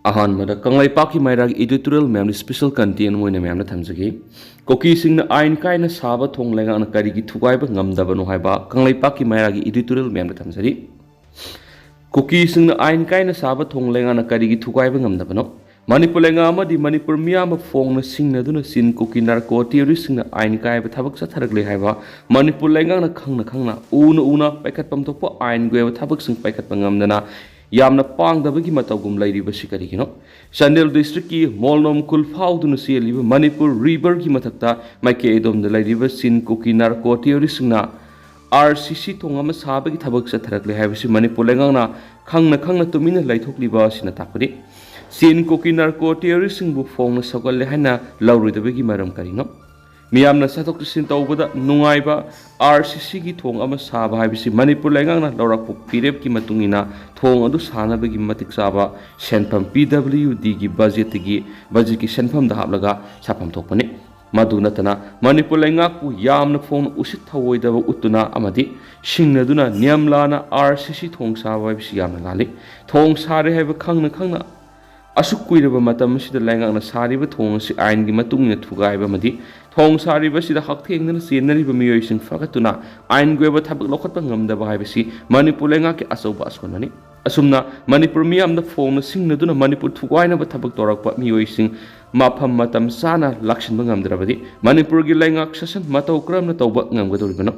अहानबद कंगलैपाकी मैराग एडिटोरियल मैम स्पेशल कंटेंट मोइने मैम थमजगी कोकी सिंह आइन कायना साब थोंग लेंगाना करिगी थुगाइब ngमदबनो हाइबा कंगलैपाकी मैराग एडिटोरियल मैम थमजरी कोकी सिंह आइन कायना साब थोंग लेंगाना करिगी थुगाइब ngमदबनो मणिपुर लेंगा अमदी मणिपुर मियाम फोंगना सिंगनदुना सिन कोकी नार्को टेररिस्ट आइन कायब थबक चथरगले हाइबा मणिपुर लेंगाना खंगना खंगना उना पैखतपम थोप आइन गोयब थबक सिंग पैखतप ngमदना यामना पांगदबगी मतगुम लैरिबसि करिगिनो चंदेल डिस्ट्रिक्ट की मोलनोम कुल फाउदुन सेलिब मणिपुर रिवर की मथक्ता माइके एदोम लैरिब सिन कोकी नार्को टेररिस्टना आरसीसी थोंगम साबगी थबक चथरगले हाइबसि मणिपुर लेंगाना खंगना खंगना तुमिना लैथोकलिबा सिना ताकदि सिन कोकी नार्को टेररिस्टबु फोंगना सगल हाइना लौरुदबगी मरम करिनो मियामना साथोक सिन तौबदा नुंगाइबा आरसीसी की थोंग अमा साबा हाइबसि मणिपुर लेंगाना लौरकपु फिरेप की मतुंगिना थोंग अदु सानबगी मतिक साबा सेनफम पीडब्ल्यूडी की बजेट की सेनफम दा हाबलगा साफम थोकपने मदु नतना मणिपुर लेंगाकु यामना फोंग उसित थवोइदबा उतुना अमदि सिंगनदुना नियमलाना आरसीसी थोंग साबा हाइबसि यामना लाले थोंग सारे हाइबा खंगना खंगना असुक कुइरबा मतम सिदा लेंगाना सारिबा थोंग सि आइन की मतुंगिना थुगाइबा मदि थोंग सारिबा सिदा हकथेंगना चेनरिबा मियोइसिंग फगतुना आइन गोयबा थबक लखतपा ngमदबा हाइबसि मणिपुर लेंगाकी अचौबा असोनमनि असुमना मणिपुर मियामदा फोंगना सिंगनदुना मणिपुर थुगाइनबा थबक तोरकपा मियोइसिंग माफम मतम साना लाक्सिनबा ngमद्रबदि मणिपुर की लेंगाक ससन मतौ क्रमना तौबा ngमगदोरिबनो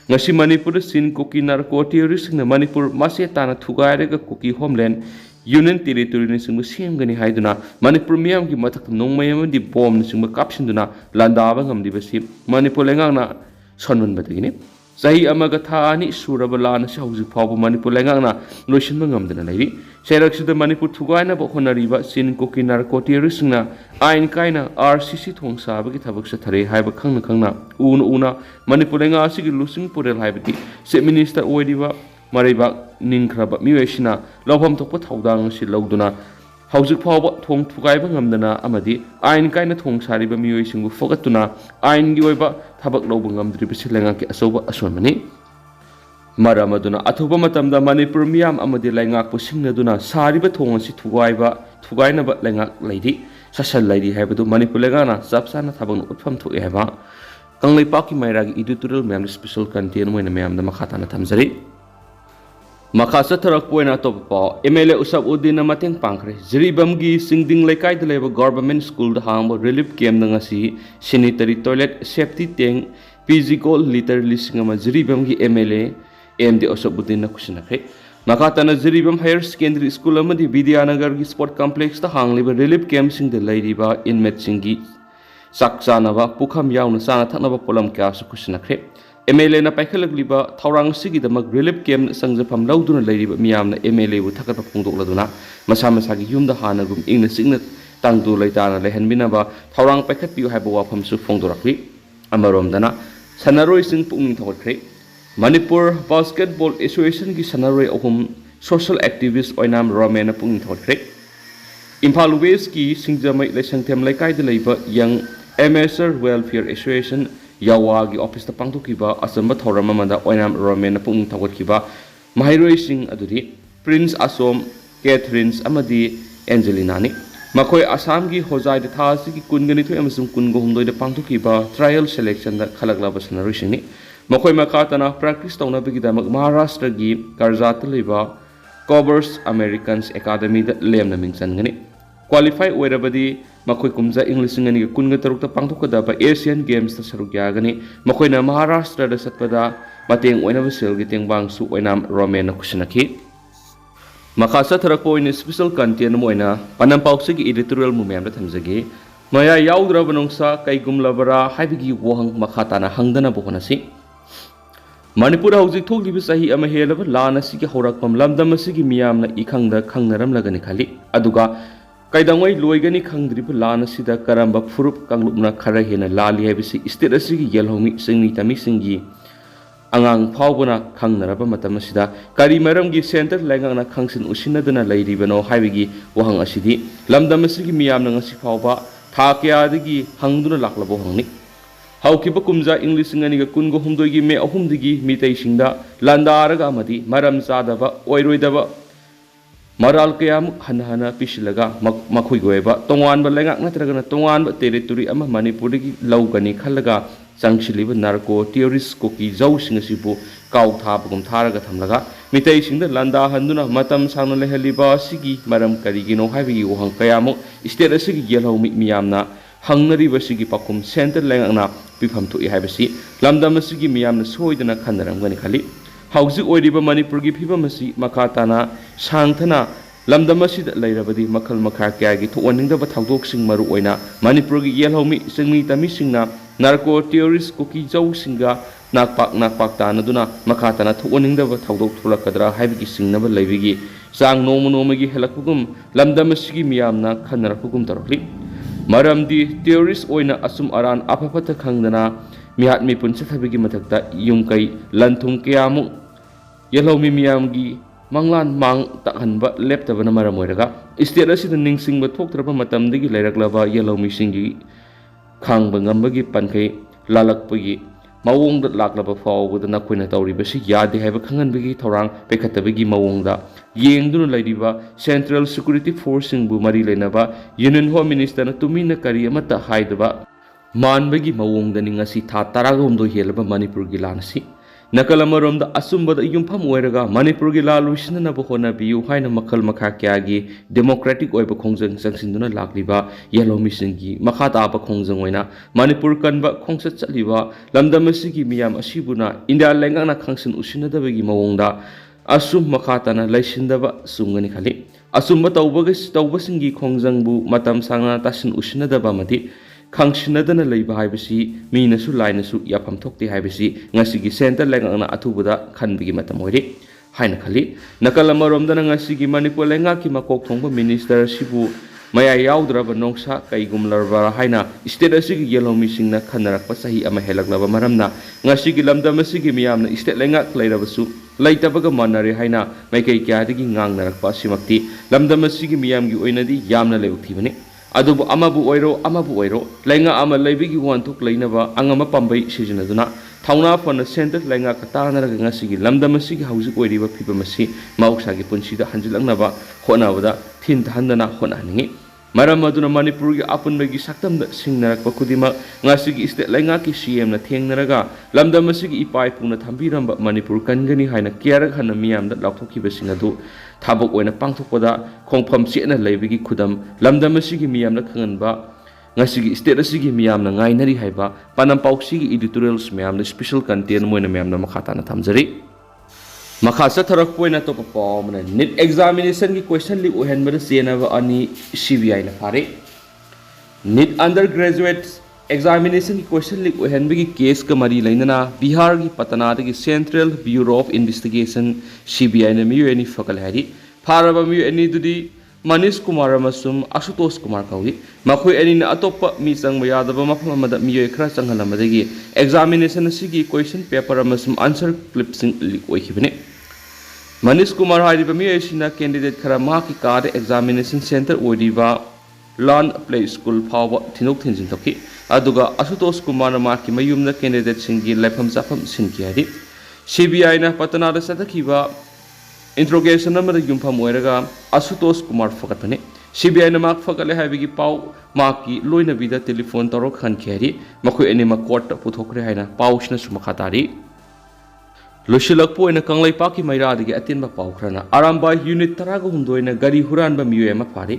ngasi मणिपुर सिन कोकी नार्को टेररिस्टना मणिपुर मासे ताना थुगाइरगा कोकी होमलैंड यूनियन टेरिटोरी सिंह सेमगनी हाइदुना मणिपुर मियाम की मथक नोंमयमदि बॉम्ब सिंह कापसिंदुना लांदाबा ngमदिबसि मणिपुर लेंगाना सनमनबदगिनि सही अमगा था अनि सुरब लान से हौजिक फाव मणिपुर लेंगाना लोइसिनबा ngमदना लैरि सेरक्सिदा मणिपुर थुगाइनबा होनरिबा सिन कोकी नार्को टेररिस्टना आइन कायना आरसीसी थोंग साबगी थबक सथरे हाइबा खंगना खंगना उना मणिपुर लेंगा असिगी लुसिंग पुरेल हाइबदि चीफ मिनिस्टर ओइदिबा मरैबा निंख्रबा मिवेसिना लौफम थोप थौदांग सि लौदुना हौजिक फाव थोंग थुगाइबा ngमदना अमदि आइन कायना थोंग सारिबा मियोइसिंगु फगतुना आइन गी ओइबा थबक लौबा ngमद्रिबसि लेंगाकी अचौबा असोनमनि मरम अदुना अथुबा मतमदा मणिपुर मियाम अमदि लेंगाकपु सिंगनदुना सारिबा थोंग असि थुगाइनबा लेंगाक लैरि ससल लैरि हाइबदु मणिपुर लेंगाना चपसाना थबक उत्फम थोए हाइबा कंगलैपाकी मैरागी एडिटोरियल मैम स्पेशल कंटेंट मोइना मैमदा मखाताना थमजरी मखा चथरकपोइना अतोप पाव एमएलए उसबउद्दीन मतेंग पांखरे जिरीबम की सिंगदिंग लेकाइद लेब गवर्नमेंट स्कूल दा हांब रिलीफ कैम्प नंगसी sanitary toilet safety tank PG gold litre लिसिंग जिरीबम की एमएलए एमडी उसबउद्दीन खुशनखे मखातना जिरीबम हायर सेकेंडरी स्कूल अमदी विद्यानगर की स्पोर्ट कॉम्प्लेक्स दा हांगलिब रिलीफ कैम्प सिंग दा लैरिबा इनमेट सिंग की चाकचानबा पुखम यावना चाना थकनबा पोलम क्यासु खुशनखे एमएलए ना पाइखलगलिबा थौरांग सिगिदमक रिलीफ कैम्प संजफम लौदुना लैरिबा मियामना एमएलए बु थकत फोंदोकलदुना मसा मसागी युमदा हानगुम इंगना सिंगना तांगदु लैताना लेहनबिनाबा थौरांग पाइखतपियु हाइबा वाफमसु फोंदोरखरि अमरोमदना सनरोय सिंग पुंग थौखरे मणिपुर बास्केटबॉल एसोसिएशन की सनरोय अहुम सोशल एक्टिविस्ट ओइनाम रोमेन पुंग थौखरे इम्फाल वेस्ट की सिंगजमै लेसंगथेम लेकाइद लैबा यंग एमेचर वेलफेयर एसोसिएशन यावा की ऑफिस पांथोखिबा असंब थौरम अमदा ओइनाम रोमेन पुंग थौगतखिबा महाइरोइसिंग अदुदि प्रिंस असोम कैथरीन्स अमदी एंजेलिनानी मखोय असम की होजाय थासी की कुनगनिथोय अमसुम कुनगोहुमदोय पांथोखिबा ट्रायल सिलेक्शन दा खलगलाबा सनरोइसिंगनी मखोय मखातना प्रैक्टिस तौनबगिदमक महाराष्ट्र की कर्जात लेबा कॉबर्स अमेरिकन्स एकेडमी दा लेमना मिंचनगनी क्वालिफाई ओइरबदी मखोय कुमजा इंग्लिशिंग अनि कुनगा तरुकता पांथोकदबा एशियन गेम्स ता सरुक यागनी मखोयना महाराष्ट्र दा सतपदा मतेंग ओइनबा सेलगी तेंगबांगसु ओइनाम रोमेन खुशनखि मखा सथरकपो ओइन स्पेशल कंटेंट मोइना पनमपाउसी की एडिटोरियल मुमेम दा थमजगे मया याउद्रब नोंसा कैगुमलबरा हाइबगी वहंग मखाताना हंगदना बोहनसी मणिपुर हौजिक थोकलिबा सही अमा हेलब लान असिगी हौरकपम लमदम असिगी मियामना इखंगदा खंगनरमलगनि खाली अदुगा कैदंगै लोइगनी खंगद्रिब लान असिदा करंबा फुरुप कांगलुपना खरा हेना लाली हाइबसि स्टेट असिगी येलहोमी सिंगनी तमिसिंगी अंगांग फावबना खंगनरबा मतम असिदा करी मरमगी सेंटर लेंगांगना खंगसिन उसिनदना लैरिबनो हाइबगी वहंग असिदी लमदम असिगी मियामना ngasi फावबा था क्यादगी हंगदुना लाक्लबो हंगनी हौकिबा कुमजा इंग्लिशिंग अनिगा कुनगो हुमदोगी मे अहुमदगी मितैसिंगदा लांदारगा अमदी मरम चादबा ओइरोइदबा ꯃꯔꯥꯜ ꯀꯌꯥꯃꯨꯛ ꯍꯟꯅ ꯍꯟꯅ ꯄꯤꯁꯤꯜꯂꯒ ꯃꯈꯣꯏꯒꯤ ꯑꯣꯏꯕ ꯇꯣꯉꯥꯟꯕ ꯂꯩꯉꯥꯛ ꯅꯠꯇ꯭ꯔꯒꯅ ꯇꯣꯉꯥꯟꯕ ꯇꯦꯔꯤꯇꯣꯔꯤ ꯑꯃ ꯃꯅꯤꯄꯨꯔꯗꯒꯤ ꯂꯧꯒꯅꯤ ꯈꯜꯂꯒ ꯆꯪꯁꯤꯜꯂꯤꯕ ꯅꯥꯔꯀꯣ ꯇꯦꯔꯣꯔꯤꯁ ꯀꯨꯀꯤ ꯖꯧꯁꯤꯡ ꯑꯁꯤꯕꯨ ꯀꯥꯎ ꯊꯥꯕꯒꯨꯝ ꯊꯥꯔꯒ ꯊꯝꯂꯒ ꯃꯤꯇꯩꯁꯤꯡꯗ ꯂꯥꯟꯗꯥꯍꯟꯗꯨꯅ ꯃꯇꯝ ꯁꯥꯡꯅ ꯂꯩꯍꯜꯂꯤꯕ ꯑꯁꯤꯒꯤ ꯃꯔꯝ ꯀꯔꯤꯒꯤꯅꯣ ꯍꯥꯏꯕꯒꯤ ꯋꯥꯍꯪ ꯀꯌꯥꯃꯨꯛ ꯁ꯭ꯇꯦꯠ ꯑꯁꯤꯒꯤ ꯌꯦꯜꯍꯧꯃꯤ ꯃꯤꯌꯥꯝꯅ ꯍꯪꯅꯔꯤꯕꯁꯤꯒꯤ ꯄꯥꯎꯈꯨꯝ ꯁꯦꯟꯇꯔ ꯂꯩꯉꯥꯛꯅ ꯄꯤꯐꯝ ꯊꯣꯛꯏ ꯍꯥꯏꯕꯁꯤ ꯂꯝꯗꯝ ꯑꯁꯤꯒꯤ ꯃꯤꯌꯥꯝꯅ ꯁꯣꯏꯗꯅ ꯈꯟꯅꯔꯝꯒꯅꯤ ꯈꯜꯂꯤ ꯍꯧꯖꯤꯛ ꯑꯣꯏꯔꯤꯕ ꯃꯅꯤꯄꯨꯔꯒꯤ ꯐꯤꯕꯝ ꯑꯁꯤ ꯃꯈꯥ ꯇꯥꯅ ꯁꯥꯡꯊꯅ ꯂꯝꯗꯝ ꯑꯁꯤꯗ ꯂꯩꯔꯕꯗꯤ ꯃꯈꯜ ꯃꯈꯥ ꯀꯌꯥꯒꯤ ꯊꯣꯛꯍꯟꯅꯤꯡꯗꯕ ꯊꯧꯗꯣꯛꯁꯤꯡ ꯃꯔꯨꯑꯣꯏꯅ ꯃꯅꯤꯄꯨꯔꯒꯤ ꯌꯦꯜꯍꯧꯃꯤ ꯆꯤꯡꯃꯤ ꯇꯝꯃꯤꯁꯤꯡꯅ ꯅꯥꯔꯀꯣ ꯇꯦꯔꯣꯔꯤꯁ ꯀꯨꯀꯤ ꯖꯧꯁꯤꯡꯒ ꯅꯥꯛꯄꯥꯛ ꯇꯥꯟꯅꯗꯨꯅ ꯃꯈꯥ ꯇꯥꯅ ꯊꯣꯛꯍꯟꯅꯤꯡꯗꯕ ꯊꯧꯗꯣꯛ ꯊꯣꯛꯂꯛꯀꯗ꯭ꯔꯥ ꯍꯥꯏꯕꯒꯤ ꯆꯤꯡꯅꯕ ꯂꯩꯕꯒꯤ ꯆꯥꯡ ꯅꯣꯡꯃ ꯅꯣꯡꯃꯒꯤ ꯍꯦꯜꯂꯛꯄꯒꯨꯝ ꯂꯝꯗꯝ ꯑꯁꯤꯒꯤ ꯃꯤꯌꯥꯝꯅ ꯈꯟꯅꯔꯛꯄꯒꯨꯝ ꯇꯧꯔꯛꯂꯤ ꯃꯔꯝꯗꯤ ꯇꯦꯔꯣꯔꯤꯁ ꯑꯣꯏꯅ ꯑꯆꯨꯝ ꯑꯔꯥꯟ ꯑꯐ ꯐꯠꯇ ꯈꯪꯗꯅ ꯃꯤꯍꯥꯠ ꯃꯤꯄꯨꯟ ꯆꯠꯊꯕꯒꯤ ꯃꯊꯛꯇ ꯌꯨꯝꯀꯩ ꯂꯟ ꯊꯨꯝ ꯀꯌꯥꯃꯨꯛ ꯌꯦꯜꯍꯧꯃꯤ ꯃꯤꯌꯥꯝꯒꯤ ꯃꯪꯂꯥꯟ ꯃꯥꯡ ꯇꯥꯛꯍꯟꯕ ꯂꯦꯞꯇꯕꯅ ꯃꯔꯝ ꯑꯣꯏꯔꯒ ꯁ꯭ꯇꯦꯠ ꯑꯁꯤꯗ ꯅꯤꯡꯁꯤꯡꯕ ꯊꯣꯛꯇ꯭ꯔꯕ ꯃꯇꯝꯗꯒꯤ ꯂꯩꯔꯛꯂꯕ ꯌꯦꯜꯍꯧꯃꯤꯁꯤꯡꯒꯤ ꯈꯥꯡꯕ ꯉꯝꯕꯒꯤ ꯄꯟꯈꯩ ꯂꯥꯜꯂꯛꯄꯒꯤ ꯃꯑꯣꯡꯗ ꯂꯥꯛꯂꯕ ꯐꯥꯎꯕꯗ ꯅꯈꯣꯏꯅ ꯇꯧꯔꯤꯕꯁꯤ ꯌꯥꯗꯦ ꯍꯥꯏꯕ ꯈꯪꯍꯟꯕꯒꯤ ꯊꯧꯔꯥꯡ ꯄꯥꯏꯈꯠꯇꯕꯒꯤ ꯃꯑꯣꯡꯗ ꯌꯦꯡꯗꯨꯅ ꯂꯩꯔꯤꯕ ꯁꯦꯟꯇ꯭ꯔꯦꯜ ꯁꯦꯀ꯭ꯌꯨꯔꯤꯇꯤ ꯐꯣꯔꯁꯁꯤꯡꯕꯨ ꯃꯔꯤ ꯂꯩꯅꯕ ꯌꯨꯅꯤꯌꯟ ꯍꯣꯝ ꯃꯤꯅꯤꯁꯇꯔꯅ ꯇꯨꯃꯤꯟꯅ ꯀꯔꯤ ꯑꯃꯠꯇ ꯍꯥꯏꯗꯕ ꯃꯥꯟꯕꯒꯤ ꯃꯑꯣꯡꯗꯅꯤ ꯉꯁꯤ ꯊꯥ 19 ꯍꯦꯜꯂꯕ ꯃꯅꯤꯄꯨꯔꯒꯤ ꯂꯥꯟ ꯑꯁꯤ ꯅꯥꯀꯜ ꯑꯃꯔꯣꯝꯗ ꯑꯆꯨꯝꯕꯗ ꯌꯨꯝꯐꯝ ꯑꯣꯏꯔꯒ ꯃꯅꯤꯄꯨꯔꯒꯤ ꯂꯥꯟ ꯂꯣꯏꯁꯤꯟꯅꯅꯕ ꯍꯣꯠꯅꯕꯤꯌꯨ ꯍꯥꯏꯅ ꯃꯈꯜ ꯃꯈꯥ ꯀꯌꯥꯒꯤ ꯗꯦꯃꯣꯀ꯭ꯔꯦꯇꯤꯛ ꯑꯣꯏꯕ ꯈꯣꯡꯖꯪ ꯆꯪꯁꯤꯟꯗꯨꯅ ꯂꯥꯛꯂꯤꯕ ꯌꯦꯜꯍꯧꯃꯤꯁꯤꯡꯒꯤ ꯃꯈꯥ ꯇꯥꯕ ꯈꯣꯡꯖꯪ ꯑꯣꯏꯅ ꯃꯅꯤꯄꯨꯔ ꯀꯟꯕ ꯈꯣꯡꯆꯠ ꯆꯠꯂꯤꯕ ꯂꯝꯗꯝ ꯑꯁꯤꯒꯤ ꯃꯤꯌꯥꯝ ꯑꯁꯤꯕꯨꯅ ꯏꯟꯗꯤꯌꯥ ꯂꯩꯉꯥꯛꯅ ꯈꯪꯁꯤꯟ ꯎꯁꯤꯟꯅꯗꯕꯒꯤ ꯃꯑꯣꯡꯗ ꯑꯁꯨꯝ ꯃꯈꯥ ꯇꯥꯅ ꯂꯩꯁꯤꯟꯗꯕ ꯆꯨꯝꯒꯅꯤ ꯈꯜꯂꯤ ꯑꯆꯨꯝꯕ ꯇꯧꯕꯁꯤꯡꯒꯤ ꯈꯣꯡꯖꯪꯕꯨ ꯃꯇꯝ ꯁꯥꯡꯅ ꯇꯥꯁꯤꯟ ꯎꯁꯤꯟꯅꯗꯕ ꯑꯃꯗꯤ ꯈꯪꯁꯤꯟꯅꯗꯅ ꯂꯩꯕ ꯍꯥꯏꯕꯁꯤ ꯃꯤꯅꯁꯨ ꯂꯥꯏꯅꯁꯨ ꯌꯥꯐꯝ ꯊꯣꯛꯇꯦ ꯍꯥꯏꯕꯁꯤ ꯉꯁꯤꯒꯤ ꯁꯦꯟꯇꯔ ꯂꯩꯉꯥꯛꯅ ꯑꯊꯨꯕꯗ ꯈꯟꯕꯒꯤ ꯃꯇꯝ ꯑꯣꯏꯔꯤ ꯍꯥꯏꯅ ꯈꯜꯂꯤ ꯅꯥꯀꯜ ꯑꯃꯔꯣꯝꯗꯅ ꯉꯁꯤꯒꯤ ꯃꯅꯤꯄꯨꯔ ꯂꯩꯉꯥꯛꯀꯤ ꯃꯀꯣꯛ ꯊꯣꯡꯕ ꯃꯤꯅꯤꯁꯇꯔ ꯑꯁꯤꯕꯨ ꯃꯌꯥꯏ ꯌꯥꯎꯗ꯭ꯔꯕ ꯅꯣꯡꯁꯥ ꯀꯩꯒꯨꯝꯂꯕ꯭ꯔꯥ ꯍꯥꯏꯅ ꯁ꯭ꯇꯦꯠ ꯑꯁꯤꯒꯤ ꯌꯦꯜꯍꯧꯃꯤꯁꯤꯡꯅ ꯈꯟꯅꯔꯛꯄ ꯆꯍꯤ ꯑꯃ ꯍꯦꯜꯂꯛꯂꯕ ꯃꯔꯝꯅ ꯉꯁꯤꯒꯤ ꯂꯝꯗꯝ ꯑꯁꯤꯒꯤ ꯃꯤꯌꯥꯝꯅ ꯁ꯭ꯇꯦꯠ ꯂꯩꯉꯥꯛ ꯂꯩꯔꯕꯁꯨ ꯂꯩꯇꯕꯒ ꯃꯥꯟꯅꯔꯦ ꯍꯥꯏꯅ ꯃꯥꯏꯀꯩ ꯀꯌꯥꯗꯒꯤ ꯉꯥꯡꯅꯔꯛꯄ ꯑꯁꯤꯃꯛꯇꯤ ꯂꯝꯗam ꯑꯁꯤꯒꯤ ꯃꯤꯌꯥꯝꯒꯤ ꯑꯣꯏꯅꯗꯤ ꯌꯥꯝꯅ ꯂꯥꯏꯕꯛ ꯊꯤꯕꯅꯤ ꯑꯗꯨꯕꯨ ꯑꯃꯕꯨ ꯑꯣꯏꯔꯣ ꯂꯩꯉꯥꯛ ꯑꯃ ꯂꯩꯕꯒꯤ ꯋꯥꯟꯊꯣꯛ ꯂꯩꯅꯕ ꯑꯉꯝꯕ ꯄꯥꯝꯕꯩ ꯁꯤꯖꯤꯟꯅꯗꯨꯅ ꯊꯧꯅꯥ ꯐꯅ ꯁꯦꯟꯇꯔ ꯂꯩꯉꯥꯛꯀ ꯇꯥꯟꯅꯔꯒ ꯉꯁꯤꯒꯤ ꯂꯝꯗꯝ ꯑꯁꯤꯒꯤ ꯍꯧꯖꯤꯛ ꯑꯣꯏꯔꯤꯕ ꯐꯤꯕꯝ ꯑꯁꯤ ꯃꯍꯧꯁꯥꯒꯤ ꯄꯨꯟꯁꯤꯗ ꯍꯟꯖꯤꯜꯂꯛꯅꯕ ꯍꯣꯠꯅꯕꯗ ꯊꯤꯟꯊꯍꯟꯗꯅ ꯍꯣꯠꯅꯍꯟꯅꯤꯡꯉꯤ ꯃꯔꯝ ꯑꯗꯨꯅ ꯃꯅꯤꯄꯨꯔꯒꯤ ꯑꯄꯨꯟꯕꯒꯤ ꯁꯛꯇꯝꯗ ꯁꯤꯡꯅꯔꯛꯄ ꯈꯨꯗꯤꯡꯃꯛ ꯉꯁꯤꯒꯤ ꯁ꯭ꯇꯦꯠ ꯂꯩꯉꯥꯛꯀꯤ ꯁꯤꯑꯦꯝꯅ ꯊꯦꯡꯅꯔꯒ ꯂꯝꯗꯝ ꯑꯁꯤꯒꯤ ꯏꯄꯥ ꯏꯄꯨꯅ ꯊꯝꯕꯤꯔꯝꯕ ꯃꯅꯤꯄꯨꯔ ꯀꯟꯒꯅꯤ ꯍꯥꯏꯅ ꯀꯤꯌꯔ ꯍꯟꯅ ꯃꯤꯌꯥꯝꯗ ꯂꯥꯎꯊꯣꯛꯈꯤꯕꯁꯤꯡ ꯑꯗꯨ ꯊꯕꯛ ꯑꯣꯏꯅ ꯄꯥꯡꯊꯣꯛꯄꯗ ꯈꯣꯡꯐꯝ ꯆꯦꯠꯅ ꯂꯩꯕꯒꯤ ꯈꯨꯗꯝ ꯂꯝꯗꯝ ꯑꯁꯤꯒꯤ ꯃꯤꯌꯥꯝꯅ ꯈꯪꯍꯟꯕ ꯉꯁꯤꯒꯤ ꯁ꯭ꯇꯦꯠ ꯑꯁꯤꯒꯤ ꯃꯤꯌꯥꯝꯅ ꯉꯥꯏꯅꯔꯤ ꯍꯥꯏꯕ ꯄꯥꯅꯝꯄꯥꯎꯁꯤꯒꯤ ꯏꯗꯤꯇꯣꯔꯤꯌꯦꯜꯁ ꯃꯌꯥꯝꯅ ꯁ꯭ꯄꯦꯁꯦꯜ ꯀꯟꯇꯦꯟ ꯃꯣꯏꯅ ꯃꯌꯥꯝꯅ ꯃꯈꯥ ꯇꯥꯅ ꯊꯝꯖꯔꯤ ꯃꯈꯥ ꯆꯠꯊꯔꯛꯄ ꯑꯣꯏꯅ ꯑꯇꯣꯞꯄ ꯄꯥꯎ ꯑꯃꯅ ꯅꯤꯠ ꯑꯦꯛꯖꯥꯃꯤꯅꯦꯁꯟꯒꯤ ꯀꯣꯏꯁꯟ ꯂꯤꯛ ꯑꯣꯏꯍꯟꯕꯗ ꯆꯦꯟꯅꯕ ꯑꯅꯤ CBIꯅ ꯐꯥꯔꯦ ꯅꯤꯠ ꯑꯟꯗꯔ ꯒ꯭ꯔꯦꯖꯨꯑꯦꯠ एग्जामिनेशन की क्वेश्चन लीक ओहनबगी केस का मरी लेना बिहार की पटना की central bureau of investigation CBI ने मियोनी फकल है फारब मियोनी दुदी मनीष कुमार अमसुम आशुतोष कुमार कौई मखोई एनी अतोप मी चंग यादव मफम अमदा मियोय खरा चंगलमदगी एग्जामिनेशन की क्वेश्चन पेपर अमसुम आंसर क्लिप्सिंग लीक ओइखिबने मनीष कुमार हारिबा मियोयसिना कैंडिडेट खरा मा की कार examination centre ओइदिबा lawn play school फाव थिनोक थिनजिन तोकी अदुगा आशुतोष कुमार मा की मयुमना कैंडिडेट सिंगी लाइफम जाफम सिनकी हारि CBI ना पटना दा सदखिबा इंट्रोगेशन अमदा युमफम ओइरगा आशुतोष कुमार फकतने CBI ना माक फकले हाइबगी पाव माकी लोइनबीदा टेलीफोन तौर खनखि हारि मखोय एनिमा कोर्ट पुथोखरे हाइना पावसना सुमखातारी लुशिलकपो ओइना कंगलैपाकी मैरादगी अतिनबा पाव खरना आरामबाई यूनिट 13 गाड़ी हुरानबा मियोय अमा फारि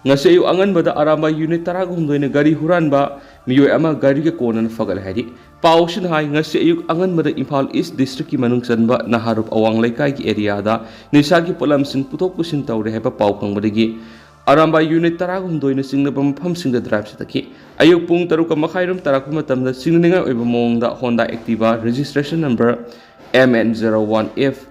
ngase yu angan bada aramba unit 13 ne gari huranba miyoy ama gari ke konan fagal hari paushin hai ngase yu angan bada Imphal East district ki manung chanba naharup awang laikai ki area da nisa ki polam sin putok pusin tawre heba pau khang badagi aramba unit 13 ne singna bam pham sing da drive sataki ayuk pung taru ka makhairum tarak matam da singninga oiba mong da Honda Activa registration number MN01F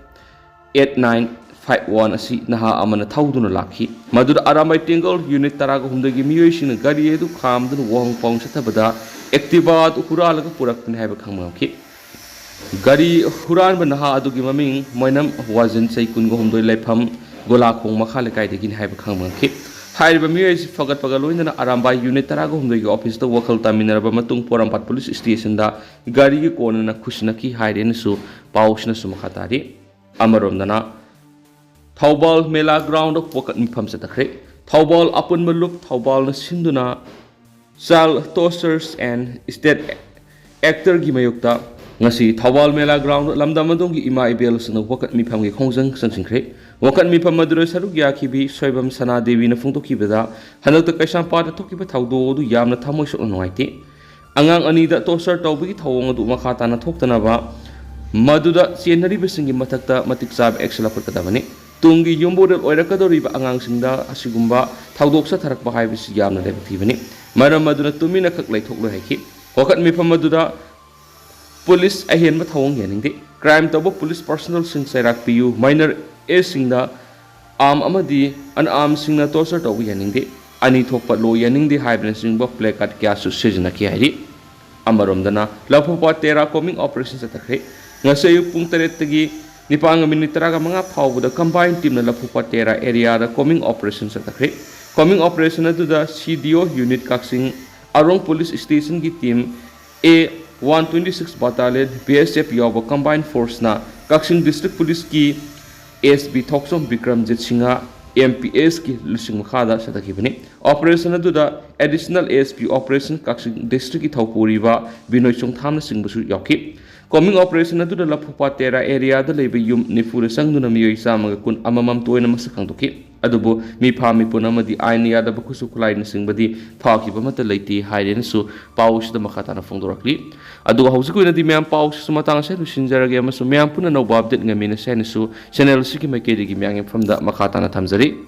8951 asi naha amana thauduna lakhi madura aramai tingle unit 13 gi miyoy sina gari edu khamdun wong pong sathabada Activa du huralaga puraktin haiba khangmaki gari huran ba naha adu gi maming moinam wazin sai kun go homdoi laifam gola khong makha lekai degin haiba khangmaki hairiba miyoy si fagat pagaloina arambai unit 13 gi office da wakal taminaraba matung porampat police station da gari gi konana khusna ki hairena su pausna su makhatari amarom dana Thawbal Mela Ground of Pocket Mifam Satakre, Thawbal Upon Malup, Thawbal Sinduna, Child Toasters and State Actor Gimayukta, Nasi Thawbal Mela Ground, Lamdamadongi Ima Ibels and the Pocket Mifam Hongzang Sansinkre, Wakan Mifam Madura Sarugia Kibi, Soibam Sana Devi in a Funto Kibeda, Hanaka Kashan Pada Tokiba Taudo, Yamna Tamosh on White, Angang Anida Toaster Tobi, Tawang Makatana Toktanava, Maduda Sienari Bisingi Matakta, Matiksab Excella Perkadavani. Tungi Yumbodal Oirakadoriba Angangsingda, Asigumba, Taudoksa Tarak Bahavis Yamna Devativani, Madam Maduna Tumina Kaklay Toklahaki, Wakat Mipamaduda, Police Ahen Matawang Yanindi, Crime Tabo Police Personal Sing Serak Piu, Minor A Singda, Arm Amadi, an arm Singna Toser Tobi Yanindi, Ani Topa Lo Yanindi Hybrid Singba Plakat Gasu Sijana Kiari, Amaromdana, Lapupa Terra coming operations at the Kre, Nasayu Puntaretagi. Nipang Minitaraga mga power the combined team na Lapupatera area the coming operations at the creek. Coming operation to the CDO unit kaksing Arong Police Station ki team A126 Battalion BSF Yoba combined force na kaksing district police ki ASB Toksom Bikram Jetsinga MPS ki lusing makada sa takibani. Operation to the additional ASP operation kaksing district ki Taupuriba Binoy Chung Tham na singbasu yoki. Coming operation to the Lapupatera area the labor yum Nifura Sanguna Samagakun Amamam to in Masakantoki, Adobo, Mi Pami Punama, the Ainia, the Bakusukulai and Singbadi, Paki Pamata Lati, Hiding so, Paush the Makatana Fondorakli. Ado Hosukuna the Man Paush Sumatang said, Shinjaragama, so Miampuna no Bob did Namina Senisu, Chanel Siki Makedi Gyang from the Makatana Tamzari.